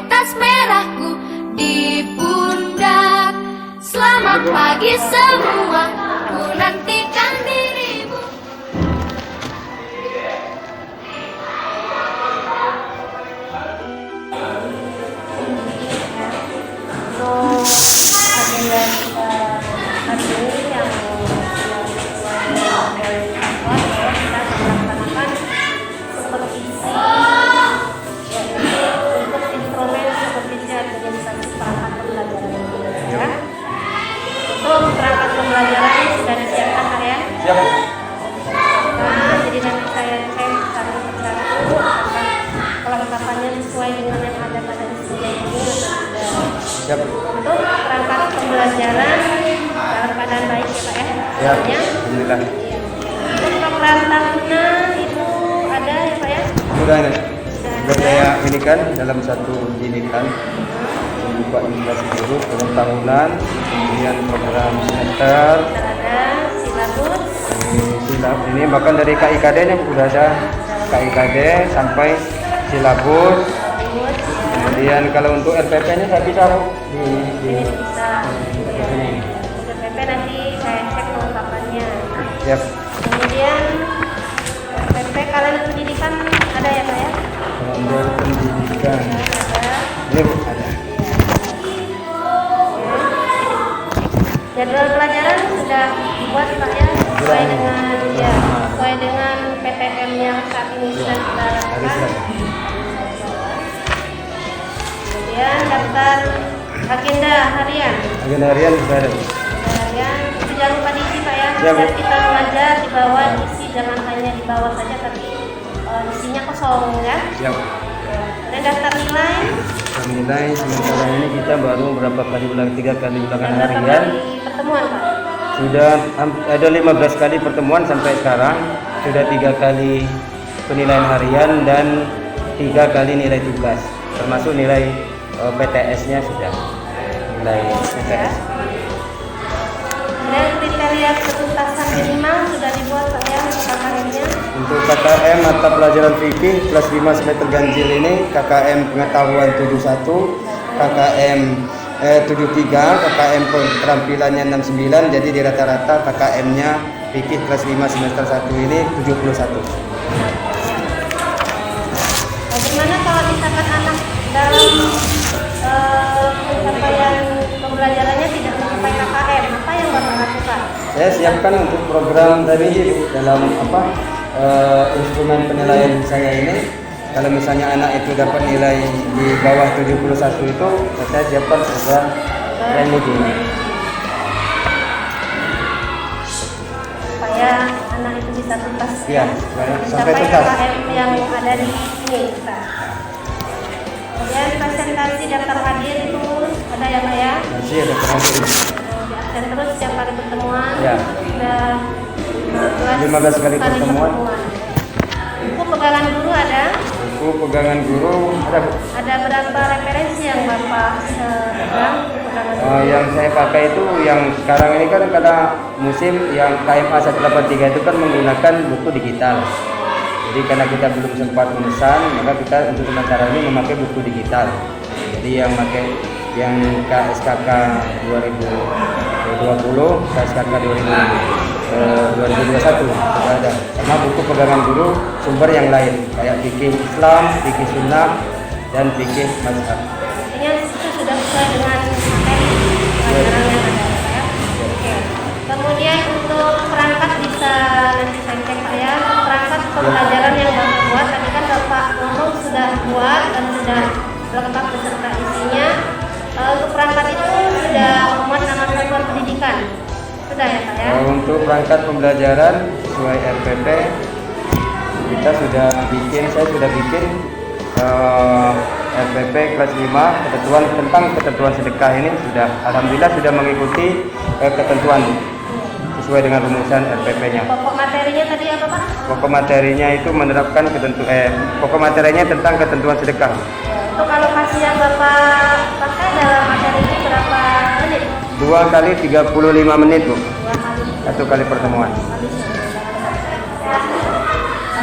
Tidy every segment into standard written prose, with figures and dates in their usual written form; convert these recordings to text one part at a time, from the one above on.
tas merahku di pundak. Selamat pagi semua, ku nantikan dirimu. Untuk agenda kita hari ini yang kita melaksanakan supervisi untuk instrumen supervisi organisasi perangkat pembelajaran Indonesia. Untuk perangkat pembelajaran sudah disiapkan Pak ya? Siap. Nah, jadi nanti saya cek satu persatu apakah kelengkapannya sesuai dengan yang ada pada diskusi ini atau tidak. Siap. Untuk perangkat pembelajaran dalam keadaan baik ya Pak ya? Ya. Semuanya? Alhamdulillah. Iya. Untuk perangkatnya itu ada ya Pak ya? Sudah ini. Sudah saya ini kan dalam satu jilidan buka informasi guru dalam tahunan, kemudian program semester, Ada silabus, silab ini bahkan dari KIKD nya sudah ada KIKD sampai silabus. silabus, Kemudian kalau untuk RPP nya saya bisa di ini bisa. Ya. ini. Untuk PP nanti saya cek kelengkapannya. Siap. Kemudian PP kalender pendidikan ada ya Pak ya? Kalender pendidikan Ada. ini Bu, ada. Jadwal pelajaran sudah dibuat Pak ya, sesuai dengan PTM yang saat ini sudah kita Hari lakukan. Selasa. Kemudian daftar agenda harian. Agenda harian sudah ada. Agenda harian itu jangan lupa diisi Pak ya. Ya, Bu. Setiap kita mengajar di bawah diisi, jangan hanya di bawah saja tapi isinya kosong ya. Siap. Dan daftar nilai. Nilai sementara ini kita baru berapa kali ulang 3 kali ulangan Dan berapa harian. kali pertemuan Pak? Sudah ada 15 kali pertemuan sampai sekarang. Sudah 3 kali penilaian harian dan 3 kali nilai tugas. Termasuk nilai PTS-nya sudah. Nilai PTS. Dan kriteria ketuntasan minimal sudah dibuat Pak ya untuk KKM-nya. Untuk KKM mata pelajaran fikih kelas 5 semester ganjil ini KKM pengetahuan 71, KKM 73, KKM keterampilannya 69, jadi di rata-rata KKM-nya fikih kelas 5 semester 1 ini 71. Bagaimana kalau misalkan anak dalam pencapaian pembelajarannya tidak mencapai KKM, apa yang Bapak lakukan? Saya siapkan untuk program dari dalam instrumen penilaian saya ini. Kalau misalnya anak itu dapat nilai di bawah 71 itu, saya siapkan program remedi. Supaya anak itu bisa tuntas Ya, sampai mencapai tuntas. KKM yang ada di sini kita. Kemudian presentasi daftar hadir itu ada ya Pak ya? Masih ada terakhir. Di absen terus setiap kali pertemuan. Ya. Sudah 15 kali pertemuan. Buku pegangan guru ada. Buku pegangan guru ada Bu. Ada berapa referensi yang Bapak pegang buku pegangan guru? Yang saya pakai itu yang sekarang ini kan karena musim yang KMA 183 itu kan menggunakan buku digital. Jadi karena kita belum sempat memesan, maka kita untuk sementara ini memakai buku digital. Jadi yang pakai yang KSKK 2020, KSKK 2021 sudah ada. Sama buku pegangan guru sumber yang lain kayak fikih Islam, fikih Sunnah, dan fikih mazhab. Artinya itu sudah sesuai dengan materi pelajaran yang ada ya. Oke. Kemudian untuk perangkat bisa nanti saya cek Pak ya. Perangkat pembelajaran yang Bapak buat tadi kan Bapak ngomong sudah buat dan sudah lengkap beserta isinya. Untuk perangkat itu sudah memuat nama satuan pendidikan. Sudah ya Pak ya? Untuk perangkat pembelajaran sesuai RPP kita sudah bikin, saya sudah bikin RPP kelas 5 ketentuan tentang ketentuan sedekah ini sudah alhamdulillah sudah mengikuti ketentuan sesuai dengan rumusan RPP-nya. Pokok materinya tadi apa Pak? Pokok materinya itu menerapkan pokok materinya tentang ketentuan sedekah. Untuk alokasi yang Bapak pakai dalam materi ini berapa menit? 2 kali 35 menit Bu, 2 kali. 1 kali pertemuan.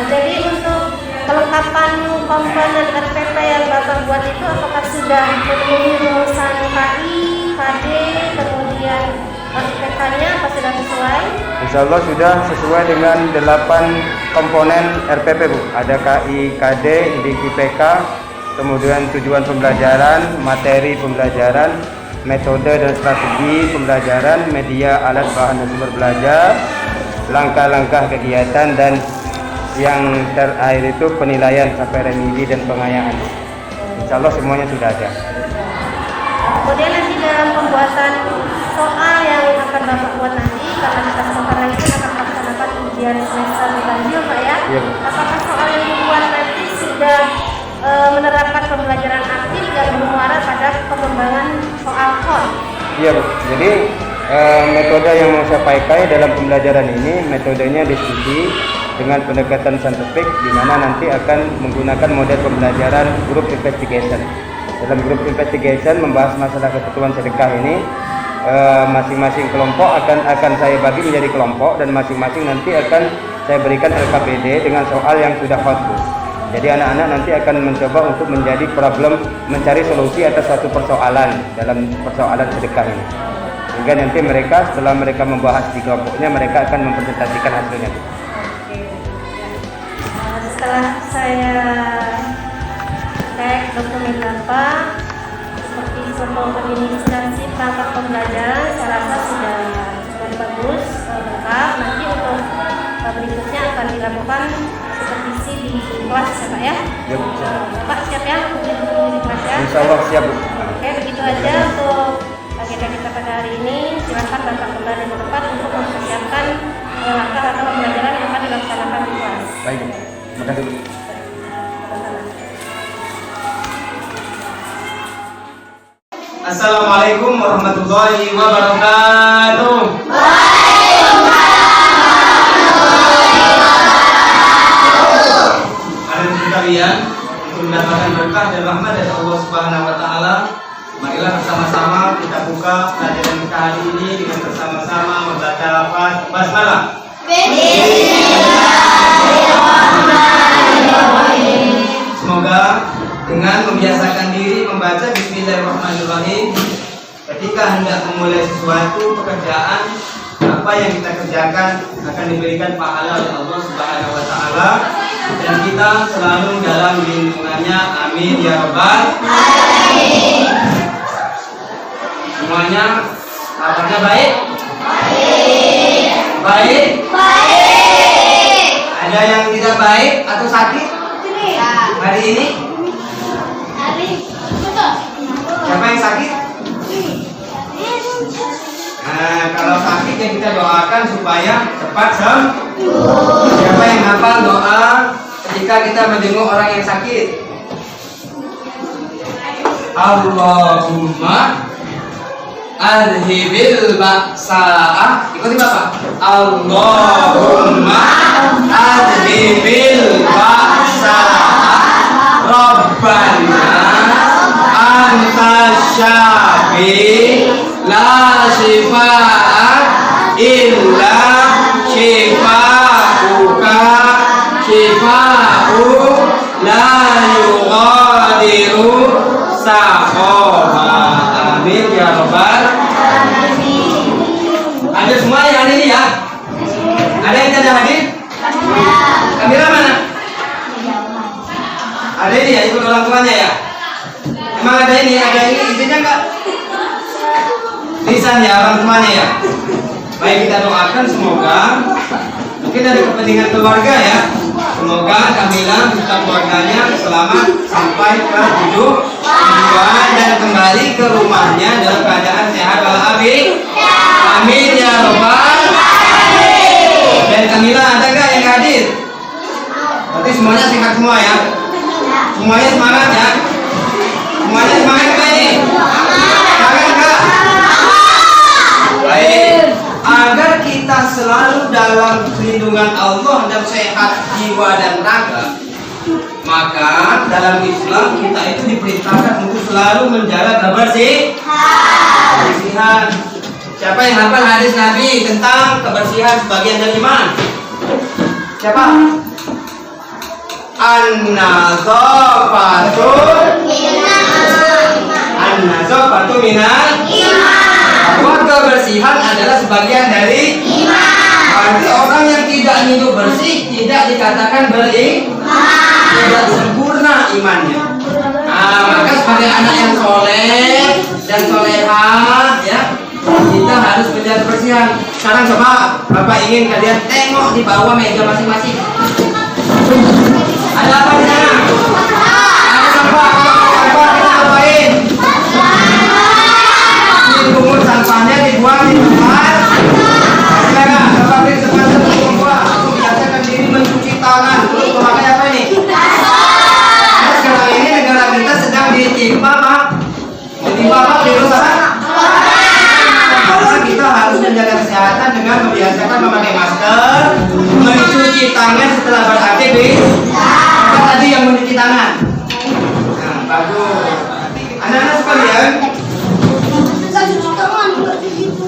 Jadi untuk kelengkapan komponen RPP yang Bapak buat itu apakah sudah sudah memenuhi rumusan KI, KD, kemudian IPK-nya apa sudah sesuai? Insya Allah sudah sesuai dengan 8 komponen RPP Bu. Ada KI, KD, IPK, kemudian tujuan pembelajaran, materi pembelajaran, metode dan strategi pembelajaran, media, alat, bahan dan sumber belajar, langkah-langkah kegiatan, dan yang terakhir itu penilaian sampai remedi dan pengayaan. Insya Allah semuanya sudah ada. Kemudian nanti dalam pembuatan soal yang akan Bapak buat nanti, karena kita sebentar lagi akan melaksanakan ujian semester ganjil Pak ya. Iya, Bu. Apakah soal yang dibuat nanti sudah menerapkan pembelajaran aktif yang bermuara pada pengembangan soal KON? Iya Bu. Jadi metode yang mau saya pakai dalam pembelajaran ini metodenya diskusi dengan pendekatan saintifik, di mana nanti akan menggunakan model pembelajaran group investigation. Dalam group investigation membahas masalah ketentuan sedekah ini, masing-masing kelompok akan saya bagi menjadi kelompok, dan masing-masing nanti akan saya berikan LKPD dengan soal yang sudah hot. Jadi anak-anak nanti akan mencoba untuk menjadi problem, mencari solusi atas suatu persoalan dalam persoalan sedekah ini. Sehingga nanti mereka setelah mereka membahas di kelompoknya, mereka akan mempresentasikan hasilnya. Setelah saya cek dokumen Bapak seperti foto administrasi perangkat pembelajaran, saya rasa sudah bagus, lengkap. Nanti untuk berikutnya akan dilakukan supervisi di kelas ya Pak ya? Ya, Bapak siap ya untuk di kelas ya? Insya Allah siap Bu. Oke, begitu aja untuk agenda kita pada hari ini. Silakan Bapak kembali ke tempat untuk mempersiapkan langkah atau pembelajaran yang akan dilaksanakan di kelas. Baik Bu. Terima kasih Bu. Assalamualaikum warahmatullahi wabarakatuh. Hadirin sekalian, untuk mendapatkan berkah dan rahmat dari Allah Subhanahu wa taala, marilah bersama-sama kita buka pelajaran kita hari ini dengan bersama-sama membaca lafaz basmalah. Semoga dengan membiasakan diri membaca Bismillahirrahmanirrahim ketika hendak memulai sesuatu pekerjaan, apa yang kita kerjakan akan diberikan pahala oleh Allah Subhanahu wa taala, dan kita selalu dalam lindungannya. Amin ya rabbal alamin. Semuanya apakah baik? Baik. Ada yang tidak baik atau sakit hari ini? Siapa yang sakit? Nah, kalau sakit ya kita doakan supaya cepat sembuh. Siapa yang hafal doa ketika kita menjenguk orang yang sakit? Allahumma adhibil ba'sa'ah. Ikuti Bapak. Allahumma adhibil ba'sa'ah Rabbana anta syafi la shifaa illa shifauka shifau la yughadiru saqama. Amin ya rabbal alamin. Ada semua yang hadir ya? Ada yang tidak hadir? Kamera mana? Ada ini ya, ikut orang tuanya ya? Emang ada ini izinnya enggak? Lisan ya orang tuanya ya? Baik, kita doakan semoga mungkin ada kepentingan keluarga ya. Semoga Kamila beserta keluarganya selamat sampai ke tujuan dan kembali ke rumahnya dalam keadaan sehat walafiat. Amin ya rabbal alamin. Dan Kamila ada nggak yang hadir? Berarti semuanya sehat semua ya? Semuanya semangat ya? Semuanya semangat nggak ini? Semangat nggak? Baik. Agar kita selalu dalam perlindungan Allah dan sehat jiwa dan raga, maka dalam Islam kita itu diperintahkan untuk selalu menjaga kebersihan. Siapa yang hafal hadis Nabi tentang kebersihan sebagian dari iman? Siapa? An-nadzafatun An-nadhafatu minal bahwa kebersihan adalah sebagian dari berarti orang yang tidak hidup bersih tidak dikatakan beriman, tidak sempurna imannya. Nah, maka sebagai anak yang soleh dan solehah ya, kita harus menjaga kebersihan. Sekarang coba Bapak ingin kalian tengok di bawah meja masing-masing. Ada apa di sana? Ada sampah. Sampah kita ngapain? Dipungut sampahnya dibuang di tempat. Silakan, Bapak beri kesempatan untuk membuang. Membiasakan diri mencuci tangan. Terus memakai apa ini? Karena sekarang ini negara kita sedang ditimpa apa? Ditimpa apa? Virus apa? Maka kita harus menjaga kesehatan dengan membiasakan memakai masker, mencuci tangan setelah beraktivitas. Apa tadi yang mencuci tangan? Nah, bagus. Anak-anak sekalian,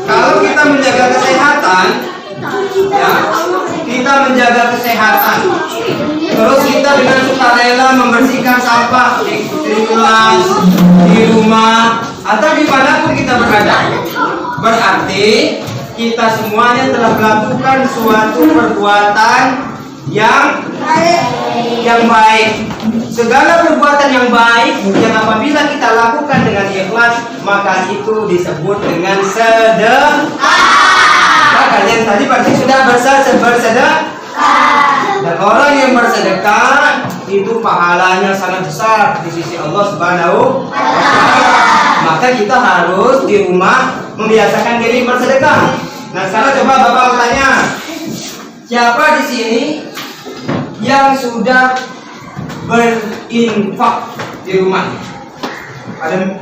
kalau kita menjaga kesehatan, ya, kita menjaga kesehatan. Terus kita dengan sukarela membersihkan sampah di kelas, di rumah, atau dimanapun kita berada. Berarti kita semuanya telah melakukan suatu perbuatan yang baik. Segala perbuatan yang baik yang apabila kita lakukan dengan ikhlas, maka itu disebut dengan sedekah. Kalian tadi pasti sudah bersedekah. Dan orang yang bersedekah itu pahalanya sangat besar di sisi Allah Subhanahu wa Ta'ala. Maka kita harus di rumah membiasakan diri bersedekah. Nah, sekarang coba Bapak tanya, siapa di sini yang sudah berinfak di rumah? Pada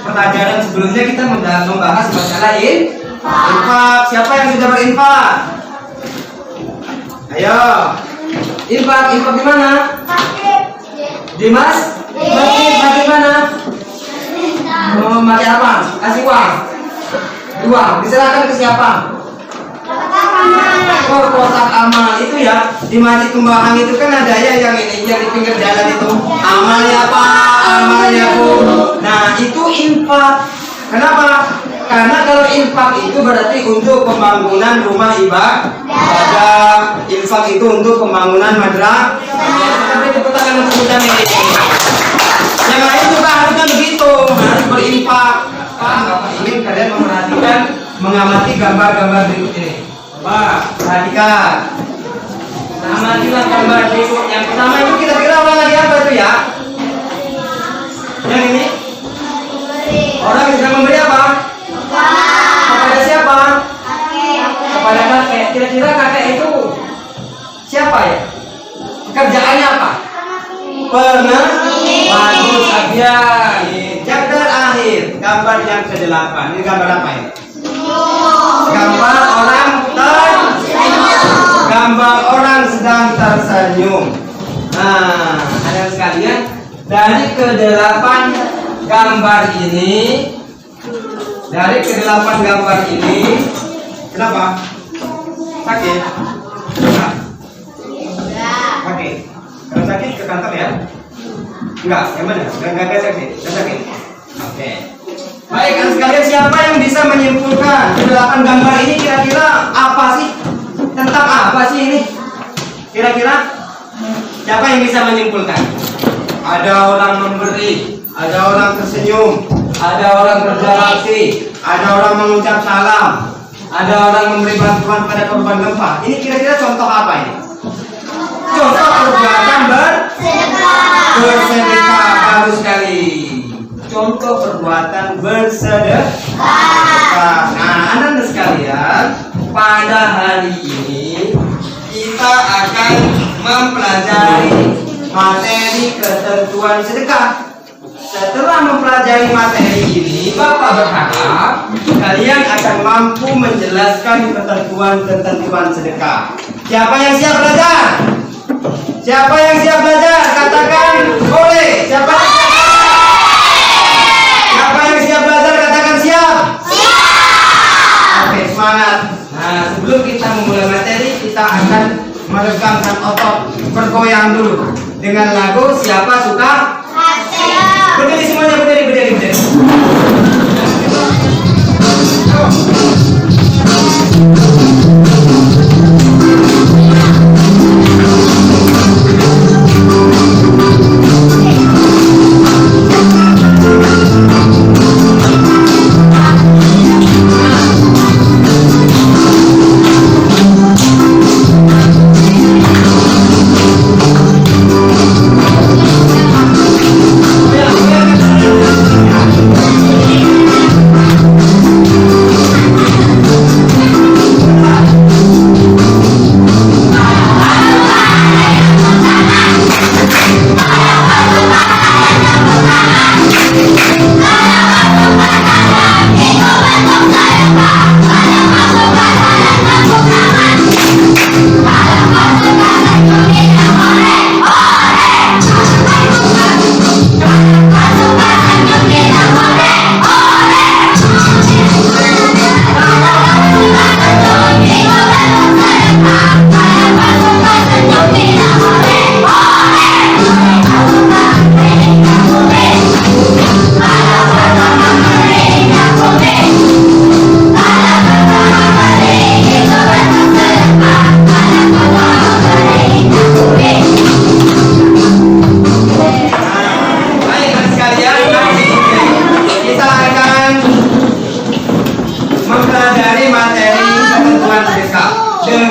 pelajaran sebelumnya kita membahas masalah infak. Siapa yang sudah berinfak? Ayo, infak di mana? Di mas? Infak di mana? Mau pakai apa? Kasih uang. Uang diserahkan ke siapa? Oh, kotak amal itu ya, di Masjid Kumbang itu kan ada ya yang ini, yang di pinggir jalan itu. Amalnya apa? Amalnya Bu. Nah, itu infak. Kenapa? Karena kalau infak itu berarti untuk pembangunan rumah ibadah. Infak itu untuk pembangunan madrasah. Tapi tepuk tangan untuk ini. Yang lain juga harusnya begitu, harus berinfak. Bapak ingin kalian memperhatikan, mengamati gambar-gambar berikut ini. Pak, perhatikan. Amatilah gambar berikut. Yang pertama itu kira-kira orang lagi apa itu ya? Yang ini? Orang yang sedang memberi apa? Kepada siapa? Kepada kakek. Kira-kira kakek itu siapa ya? Kerjaannya apa? Bagus, Abian. Yang terakhir, gambar yang ke-8. Ini gambar apa ya? Gambar orang gambar orang sedang tersenyum. Nah, ada sekalian, dari ke-8 gambar ini, kenapa? Sakit? Sakit. Kalau sakit ke kantor ya? Enggak, yang mana? Enggak sakit. Enggak sakit. Oke. Baik, kan sekalian, siapa yang bisa menyimpulkan 8 gambar ini kira-kira apa sih? Tentang apa sih ini? Kira-kira siapa yang bisa menyimpulkan? Ada orang memberi, ada orang tersenyum, ada orang berinteraksi, ada orang mengucap salam, ada orang memberi bantuan pada korban gempa. Ini kira-kira contoh apa ini? Contoh perbuatan bersedekah. Bagus sekali. Contoh perbuatan bersedekah. Nah, anak-anak sekalian, pada hari ini kita akan mempelajari materi ketentuan sedekah. Setelah mempelajari materi ini, Bapak berharap kalian akan mampu menjelaskan ketentuan-ketentuan sedekah. Siapa yang siap belajar? Siapa yang siap belajar? Katakan boleh. Siapa yang siap belajar? Katakan siap. Oke, semangat. Nah, sebelum kita memulai materi, kita akan meregangkan otot, bergoyang dulu dengan lagu Siapa Suka. Berdiri semuanya, berdiri.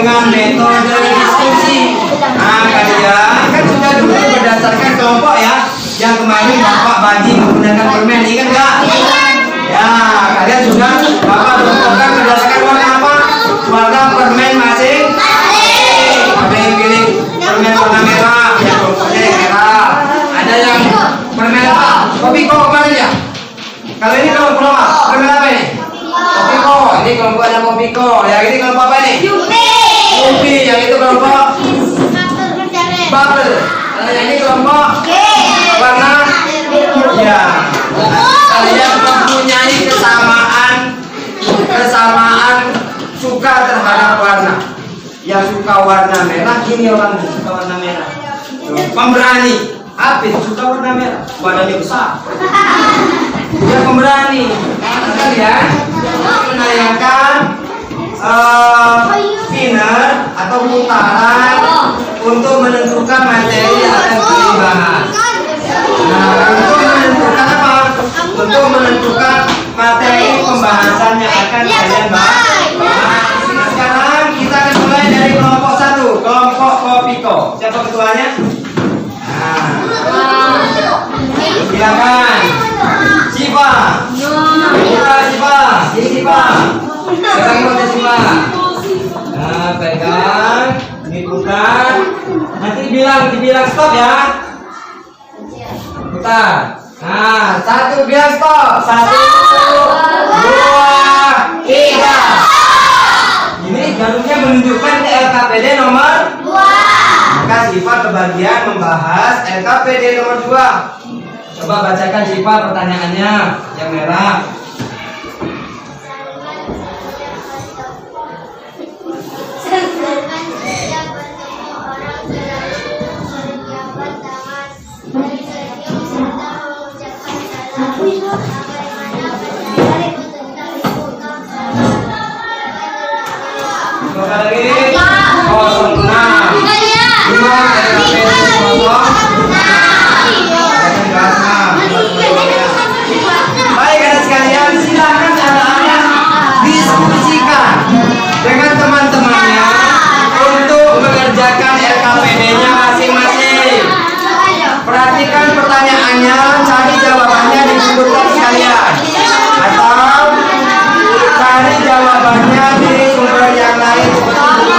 dengan metode diskusi. Nah, kalian kan sudah dulu berdasarkan kelompok ya. Yang kemarin Bapak bagi menggunakan permen, ingat nggak? Ya, kalian sudah Bapak kelompokkan berdasarkan warna apa? Warna permen masing. Ada yang pilih permen warna merah, ya kelompoknya yang merah. Ada yang permen apa? Kopi kok kemarin ya? Kalau ini kelompok apa? Permen apa ini? Kopi kok. Ini kelompoknya kopi kok. Yang ini kelompok apa ini? Yupi. Yang itu kelompok bubble. Yang ini kelompok warna. Ya. Kalian mempunyai kesamaan suka terhadap warna. Yang suka warna merah, ini orang suka warna merah. Pemberani. Habis suka warna merah. Badannya besar. Dia pemberani. Kalian menayangkan spinner atau putaran untuk menentukan materi yang akan dibahas. Nah, untuk menentukan apa? Untuk menentukan materi pembahasan yang akan kalian bahas. Nah, sekarang kita akan mulai dari kelompok 1, kelompok Kopiko. Siapa ketuanya? Nah, silakan. Siva. Buka Siva. Ini Siva. Sekarang kita Siva. Nah, pegang. Ini putar. Nanti dibilang stop ya. Putar. Nah, 1 bilang stop. 1, 2, 3. Ini jarumnya menunjukkan ke LKPD nomor 2. Maka Siva kebagian membahas LKPD nomor 2. Coba bacakan Siva pertanyaannya yang merah. Coba lagi. 06. 5. Baik anak sekalian, silakan anak-anak diskusikan dengan teman-temannya untuk mengerjakan LKPD-nya masing-masing. Perhatikan pertanyaannya, cari jawabannya di buku teks kalian, atau cari jawabannya di sumber yang lain seperti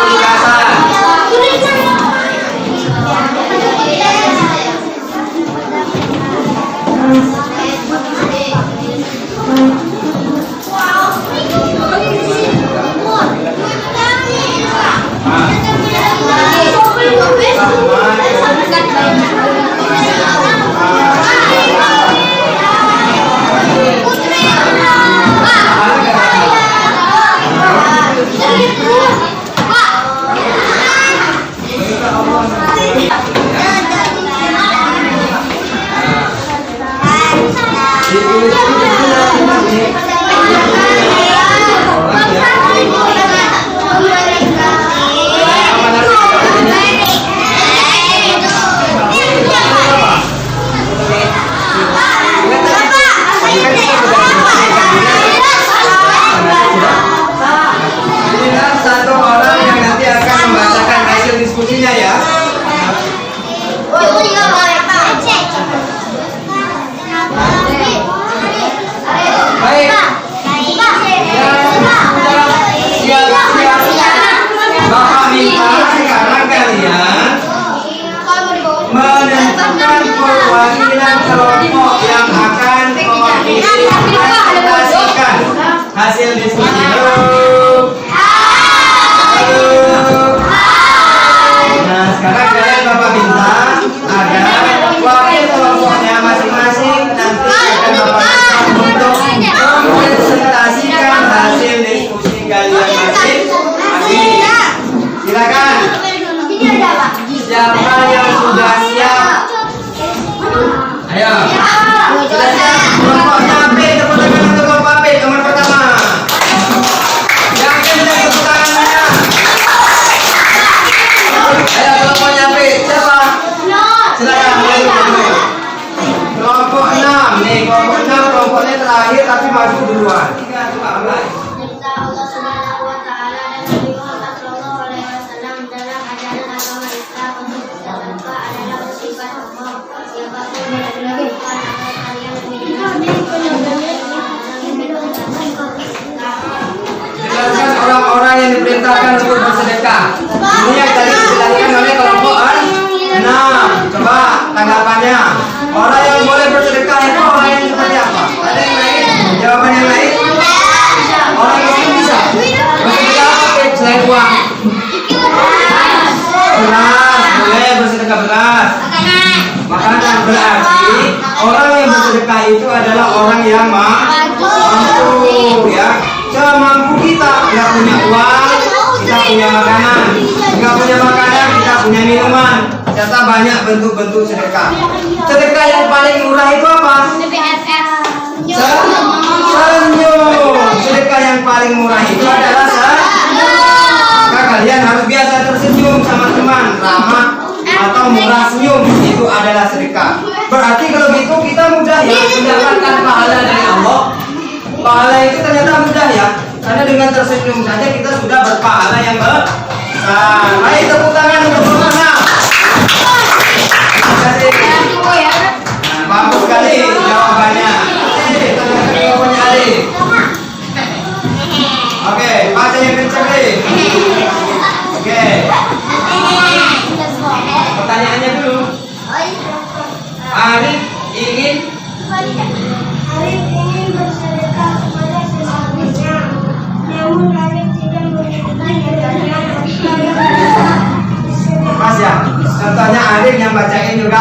diperintahkan untuk bersedekah. Ini yang tadi dijelaskan oleh kelompok 6. Coba tanggapannya. Orang yang boleh bersedekah itu orang yang seperti apa? Ada yang lain? Jawaban yang lain? Orang yang bisa bersedekah apa selain uang? Beras, boleh bersedekah beras. Makanan, berarti orang yang bersedekah itu adalah orang yang mampu, ya. Semampu kita, nggak punya uang, kita punya makanan, nggak punya makanan, kita punya minuman, serta banyak bentuk-bentuk sedekah. Sedekah yang paling murah itu apa? Senyum. Sedekah yang paling murah itu adalah senyum. Kalian harus biasa tersenyum sama teman, ramah atau murah senyum, itu adalah sedekah. Berarti kalau gitu kita mudah ya mendapatkan pahala dari Allah. Pahala itu ternyata mudah ya, karena dengan tersenyum saja kita sudah berpahala yang besar. Baik, tepuk tangan untuk semuanya. Terima kasih. Bagus sekali jawabannya. Tanyakan jawabannya adik. Oke, baca yang kencang deh. Oke. Pertanyaannya dulu. Arif ingin bersedekah kepada sesamanya, namun Arif tidak Mas ya. Contohnya Arif yang bacain juga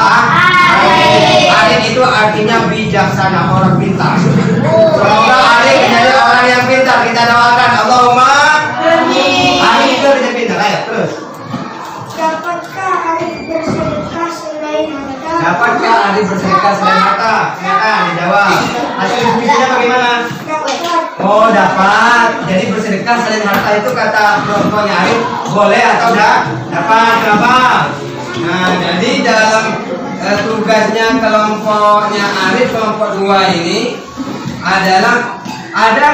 Arif itu artinya bijaksana, orang pintar. Semoga Arif menjadi orang yang pintar. Kita doakan Allahumma Arif itu menjadi pintar. Ayo terus. Dapatkah Arif bersedekah selain harta? Dapatkah Arif bersedekah selain harta? Silakan dijawab. Hasil diskusinya bagaimana? Dapat. Oh dapat. Jadi bersedekah selain harta itu kata kelompoknya Arif boleh atau enggak? Dapat. Kenapa? Nah jadi dalam tugasnya kelompoknya Arif kelompok 2 ini adalah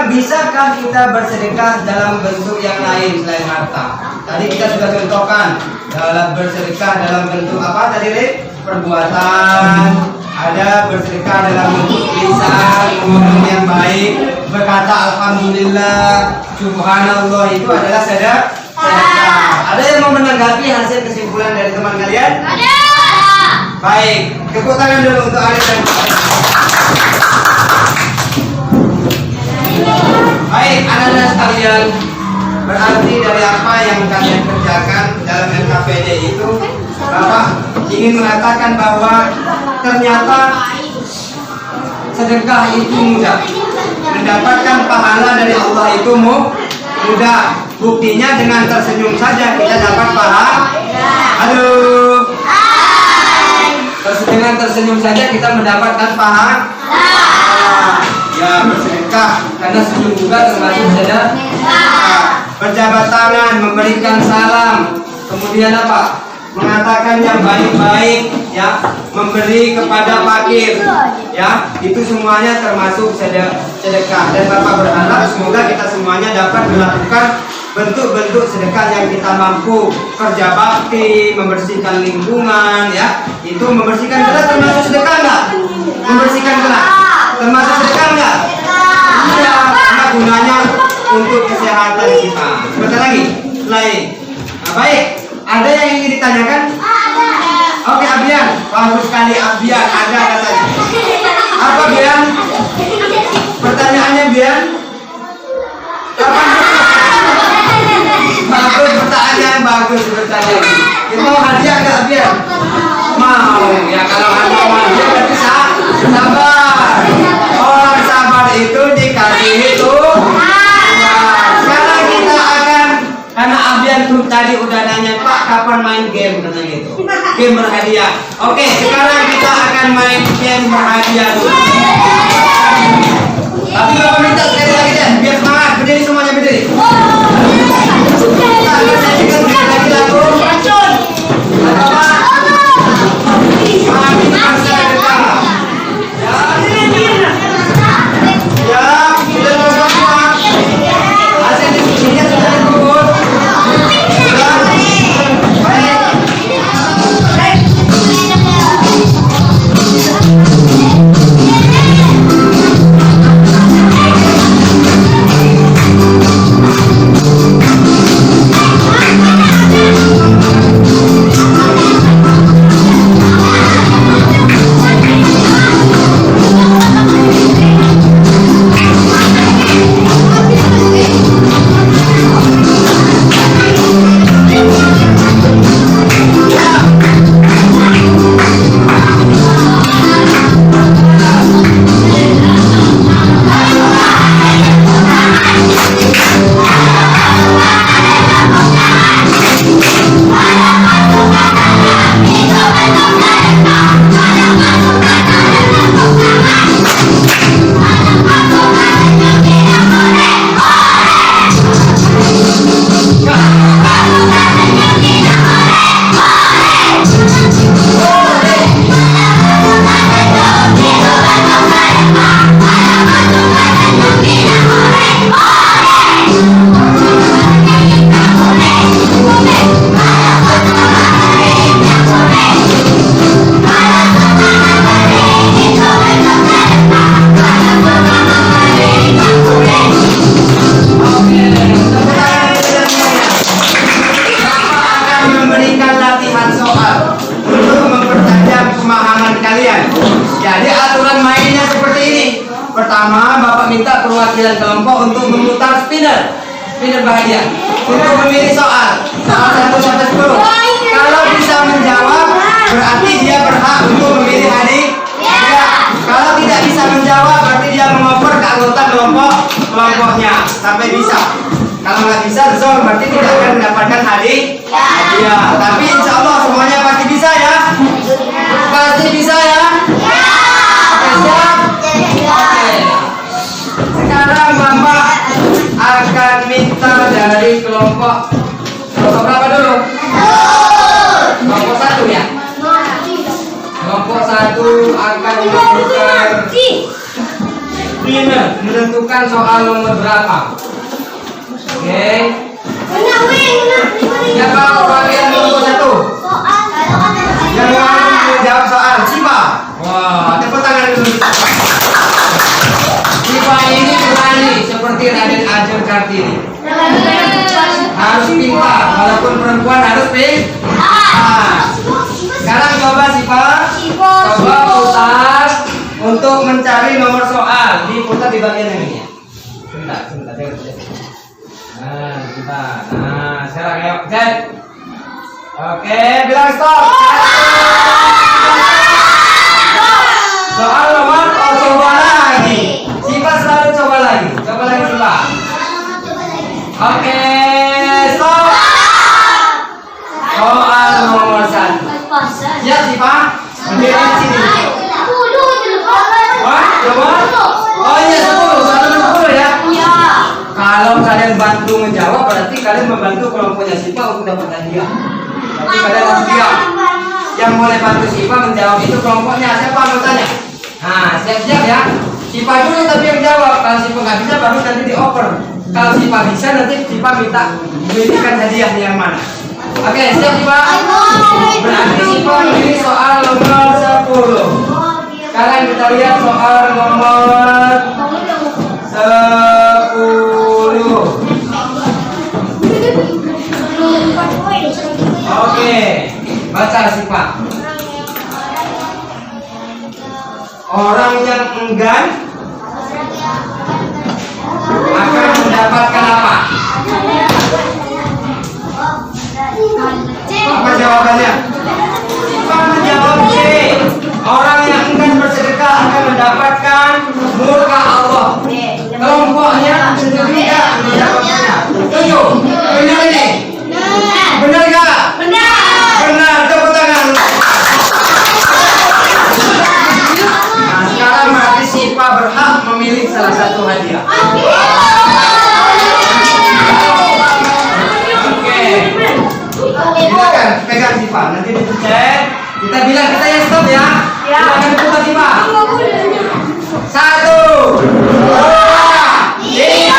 bisakah kita bersedekah dalam bentuk yang lain selain harta? Tadi kita sudah contohkan dalam bersedekah dalam bentuk apa tadi Rik? Perbuatan. Ada bersedekah dalam bentuk lisan, ngomong yang baik, berkata alhamdulillah, subhanallah, itu adalah sedekah. Ada yang mau menanggapi hasil kesimpulan dari teman kalian? Ada. Baik, tepuk tangan dulu untuk Arif dan baik, anak-anak sekalian, berarti dari apa yang kalian kerjakan dalam NKPD itu, Bapak ingin mengatakan bahwa ternyata sedekah itu mudah, mendapatkan pahala dari Allah itu mudah. Buktinya dengan tersenyum saja kita dapat pahala. Halo. Terus dengan tersenyum saja kita mendapatkan pahala. Ya bersedekah karena senyum juga termasuk sedekah. Berjabat tangan, memberikan salam, kemudian apa? Mengatakan yang baik-baik, ya, memberi kepada fakir, ya, itu semuanya termasuk sedekah. Dan Bapak berharap semoga kita semuanya dapat melakukan bentuk-bentuk sedekah yang kita mampu. Kerja bakti, membersihkan lingkungan, ya, itu membersihkan gelas termasuk sedekah nggak? Membersihkan gelas termasuk sedekah nggak? Iya, karena gunanya untuk kesehatan kita. Sebentar lagi, lain. Nah, baik. Ada yang ingin ditanyakan? Oke, Abian. Bagus sekali Abian. Ada katanya. Apa Bian? Pertanyaannya Bian? Bagus pertanyaan, bagus pertanyaan. Kita mau hadiah nggak Bian? Mau. Ya kalau ada hadiah berarti sabar. Orang sabar itu dikasih itu. Sekarang kita akan, karena Abian tuh tadi udah nanya Pak kapan main game katanya gitu. Game berhadiah. Oke, sekarang kita akan main game berhadiah dulu. Tapi Bapak minta sekali lagi deh, biar semangat. Berdiri semuanya berdiri. Kita akan nyanyikan sekali lagi lagu. Apa? Semangat ini pasti ada cara. Ya, sudah semua. Hasil diskusinya sudah dikumpul. Baik. Bapak minta perwakilan kelompok untuk memutar spinner bahagia untuk memilih soal 1 sampai 10. Kalau bisa menjawab, berarti dia berhak untuk memilih hadiah. Kalau tidak bisa menjawab, berarti dia mengoper ke anggota kelompoknya sampai bisa. Kalau nggak bisa, zone berarti tidak akan mendapatkan hadiah. Tapi insya Allah semuanya pasti bisa ya. Pasti bisa ya. Oke, siap. Oke. Sekarang Bapak akan minta dari kelompok berapa dulu? Kelompok 1 ya. Kelompok 1 akan menentukan soal nomor berapa. Oke. Siapa bagian kelompok 1? Yang mau menjawab soal Sipa. Wah, tepuk tangan dulu. Sipa ini berani seperti Raden Ajeng Kartini. Harus pintar, walaupun perempuan harus pintar. Sekarang coba Sipa, coba putar untuk mencari nomor soal. Diputar di bagian yang ini. Sebentar. Nah, kita. Nah, sekarang ayo cek. Oke, bilang stop. Soal nomor, coba lagi. Sipa selalu coba lagi Sipa. Oke, stop. Soal nomor 1. Siap Sipa? Berdiri di sini. Oh iya 10, 1 dan 10 ya. Kalau kalian bantu menjawab, berarti kalian membantu kelompoknya Sipa untuk dapat hadiah. Tapi kalian harus diam. Yang boleh bantu Sipa menjawab itu kelompoknya. Siapa anggotanya? Nah, siap-siap ya. Sipa dulu tapi yang jawab. Kalau Sipa nggak bisa, baru nanti dioper. Kalau Sipa bisa, nanti Sipa minta memilihkan hadiah yang mana. Oke, siap Sipa? Berarti Sipa memilih soal nomor 10. Sekarang kita lihat soal nomor 10. Oke, baca Sipa. Orang yang enggan akan mendapatkan apa? Apa jawabannya? Sipa menjawab C. Orang yang enggan bersedekah akan mendapatkan murka Allah. Kelompoknya sendiri tidak mendapatkannya. Setuju? Benar ini? Benar nggak? Benar. Tepuk tangan. Nah, sekarang berarti Sipa berhak memilih salah satu hadiah. Oke. Silakan pegang Sipa. Nanti dicek. Kita bilang kita yang stop ya. Silakan diputar Sipa. 1, 2, 3.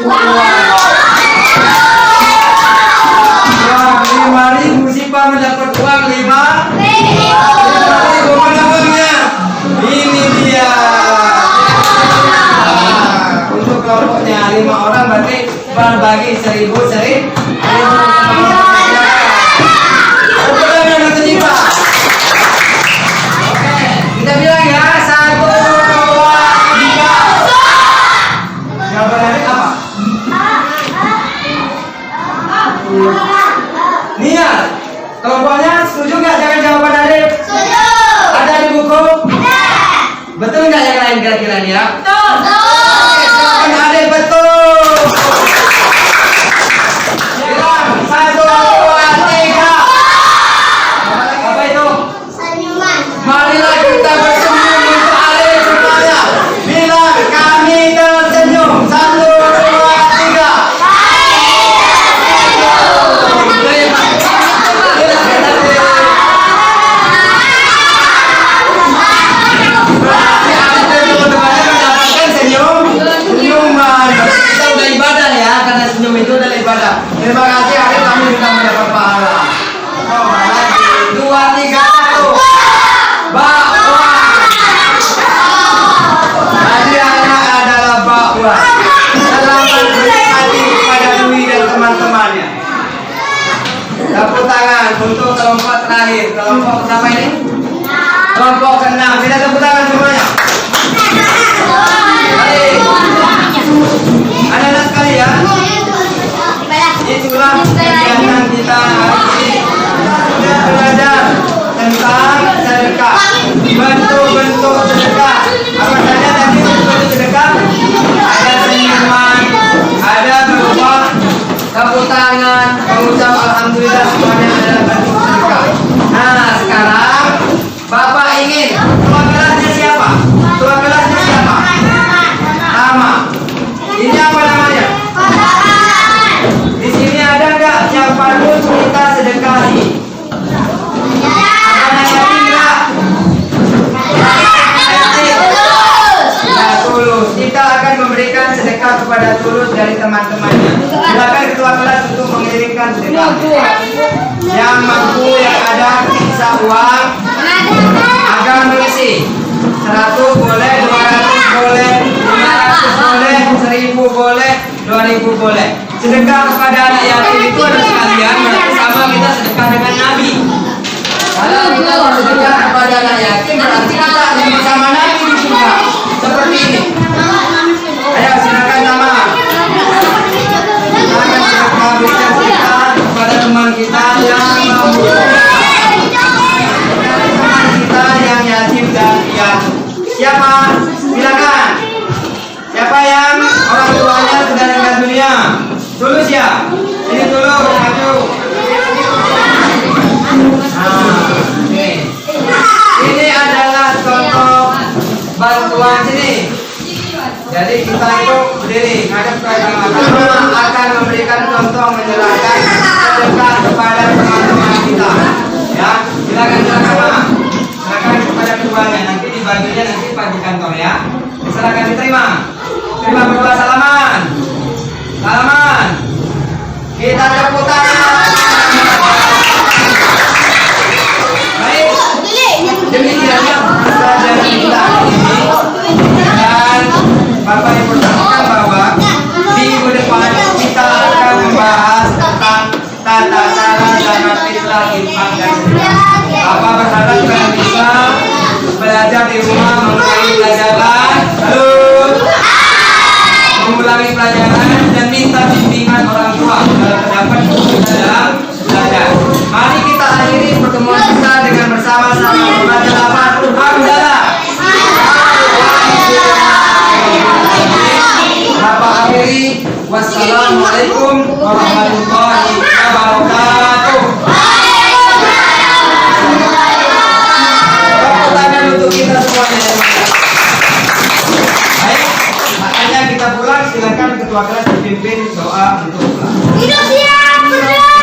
Wah, 5.000 Sipa mendapat uang 5.000. Mana uangnya? Ini dia. Untuk kelompoknya 5 orang berarti berbagi 1.000. Kita bilang ya 1, 2, 3. Jawaban dari apa? Niat. Kelompoknya setuju nggak dengan jawaban dari? Setuju. Ada di buku? Ada. Betul nggak yang lain kira-kira nih ya? Betul. Jawaban ada betul. Bilang 1, 2, 3. Apa itu? Senyuman. Marilah kita bersenyum untuk Arif semuanya. Bilang kami tersenyum. 1, 2, 3. Berarti ada teman-temannya mendapatkan senyuman. Kita udah ibadah ya. kepada tulus dari teman-temannya. Silakan ketua kelas untuk mengirimkan sedekah. Yang mampu yang ada sisa uang agar mengisi 100 boleh, 200 boleh, 500 boleh, 1000 boleh, 2000 boleh. Sedekah kepada anak yatim itu ada sekalian, berarti sama kita sedekah dengan Nabi. Kalau kita bersedekah kepada anak yatim berarti kita ada bersama Nabi di surga. Seperti ini. Ayo silakan sama. Silakan sedekah berikan sedekah kepada teman kita yang mampu. Teman kita yang yatim dan piatu. Siapa? Silakan. Siapa yang orang tuanya sudah meninggal dunia? Tulus ya. Ini tulus maju. Ini adalah contoh bantuan sini. Jadi kita itu berdiri ngadep ke agama akan memberikan contoh menyerahkan sedekah kepada teman-teman kita. Ya, silakan silakan kepada keduanya, nanti dibaginya nanti Pak di kantor ya. Silakan diterima. Terima berdua salaman. Salaman. Kita tepuk tangan. Baik. Demikian pelajaran kita hari ini. Dan Bapak Ibu sampaikan bahwa minggu depan kita akan membahas tentang tata cara zakat fitrah, infak dan sedekah. Bapak berharap kalian bisa belajar di rumah mengulangi pelajaran, mengulangi pelajaran dan minta bimbingan orang tua kalau terdapat kesulitan dalam belajar. Mari kita akhiri pertemuan kita dengan bersama-sama membaca lafaz hamdalah. Bapak akhiri, wassalamualaikum warahmatullahi wabarakatuh. Tepuk tangan untuk kita semuanya. Baik, makanya kita pulang. Silakan ketua kelas dipimpin doa untuk pulang. Hidup siap berdamai.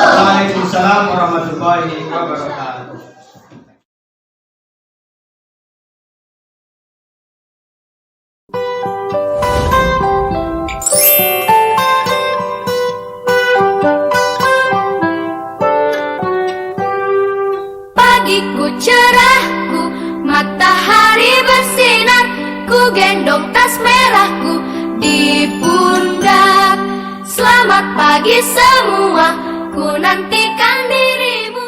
Waalaikumsalam warahmatullahi wabarakatuh. Pagiku cerahku, matahari bersinar, ku gendong tas merahku di pundak. Selamat pagi semua, ku nantikan dirimu.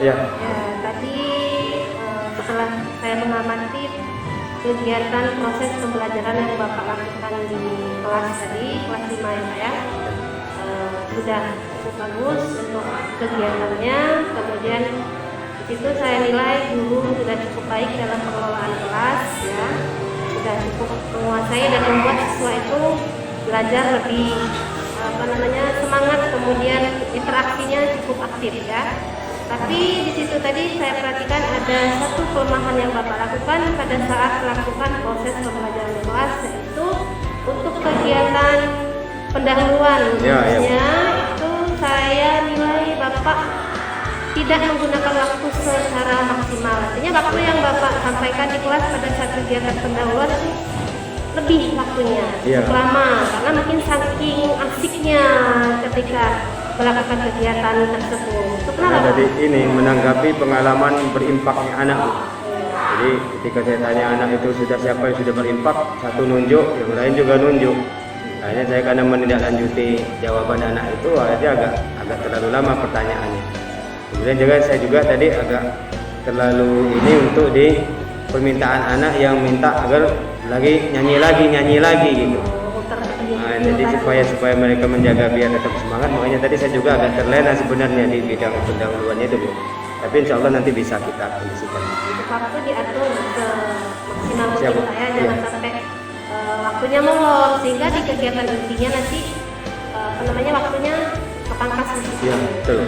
Ya. Ya, tadi setelah saya mengamati kegiatan proses pembelajaran yang Bapak lakukan di kelas tadi, kelas 5 ya Pak ya, sudah cukup bagus untuk kegiatannya. Kemudian di situ saya nilai guru sudah cukup baik dalam pengelolaan kelas, ya, sudah cukup menguasai dan membuat siswa itu belajar lebih semangat, kemudian interaksinya cukup aktif ya. Tapi di situ tadi saya perhatikan ada satu kelemahan yang Bapak lakukan pada saat melakukan proses pembelajaran kelas, yaitu untuk kegiatan pendahuluan. Khususnya itu saya nilai Bapak tidak menggunakan waktu secara maksimal. Artinya waktu yang Bapak sampaikan di kelas pada saat kegiatan pendahuluan itu lebih waktunya, lama, karena mungkin saking asiknya ketika melakukan kegiatan tersebut. Karena tadi ini menanggapi pengalaman berinfaknya anak. Jadi ketika saya tanya anak itu sudah siapa yang sudah berinfak, satu nunjuk, yang lain juga nunjuk. Akhirnya saya karena menindaklanjuti jawaban anak itu, akhirnya agak terlalu lama pertanyaannya. Kemudian saya juga tadi agak terlalu ini untuk di permintaan anak yang minta agar nyanyi lagi gitu. Muter Nah, jadi supaya mereka menjaga biar tetap semangat, makanya tadi saya juga agak terlena sebenarnya di bidang pendahuluannya itu Bu. Tapi insya Allah nanti bisa kita kondisikan. waktu diatur ke maksimal mungkin Siap. Pak ya, jangan Iya. sampai waktunya molor sehingga di kegiatan intinya nanti waktunya kepangkas di situ. Iya, betul.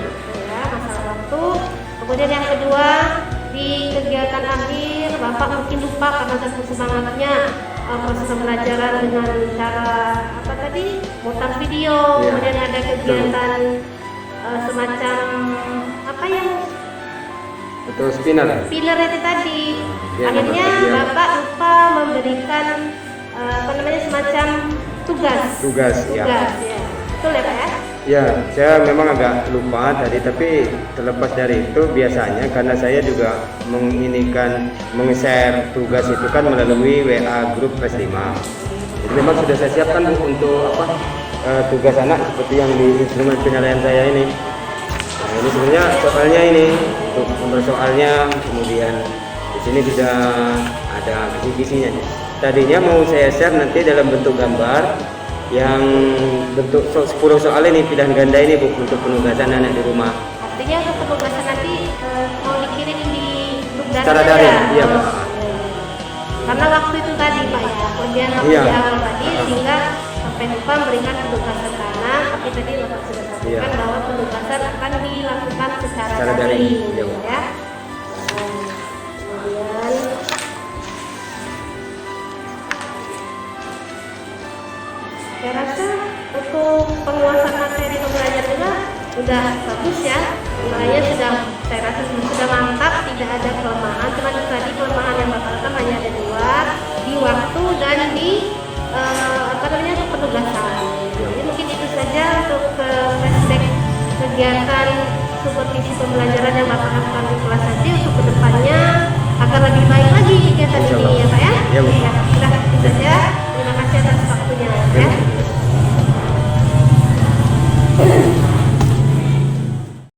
Ya, masalah waktu. Kemudian yang kedua, di kegiatan akhir Bapak mungkin lupa karena saking semangatnya proses pembelajaran dengan cara apa tadi, mutar video. Iya. Kemudian ada kegiatan semacam apa yang Betul, spinner. pilar itu tadi. Ya, Akhirnya iya. Bapak lupa memberikan semacam tugas. Tugas, ya. Ya. Betul ya Pak ya? Ya, saya memang agak lupa tadi, tapi terlepas dari itu biasanya karena saya juga meng-share tugas itu kan melalui WA grup kelas 5. Jadi memang sudah saya siapkan Bu untuk tugas anak seperti yang di instrumen penilaian saya ini. Nah, ini sebenarnya soalnya ini untuk sumber soalnya, kemudian di sini sudah ada kisi-kisinya. Tadinya mau saya share nanti dalam bentuk gambar yang bentuk 10 soal ini pilihan ganda ini Bu untuk penugasan anak di rumah. Artinya untuk penugasan nanti mau dikirim di grup data Secara saja? daring, iya, Pak. Karena waktu itu tadi Pak ya, kemudian waktu Iya. di awal tadi sehingga sampai lupa memberikan penugasan ke anak, tapi tadi Bapak sudah sampaikan Iya. bahwa penugasan akan dilakukan secara Secara daring, daring, iya, Bu. ya. Kemudian saya rasa untuk penguasaan materi pembelajaran juga sudah bagus ya, nilainya sudah, saya rasa sudah mantap, tidak ada kelemahan. Cuma tadi kelemahan yang Bapak lakukan hanya ada dua, di waktu dan di untuk penugasan. Jadi mungkin itu saja untuk flashback kegiatan supervisi pembelajaran yang Bapak lakukan di kelas nanti untuk kedepannya agar lebih baik lagi kegiatan ini ya Pak ya. Iya, Bu. Ya, sudah itu saja. Terima kasih atas waktunya. Ya.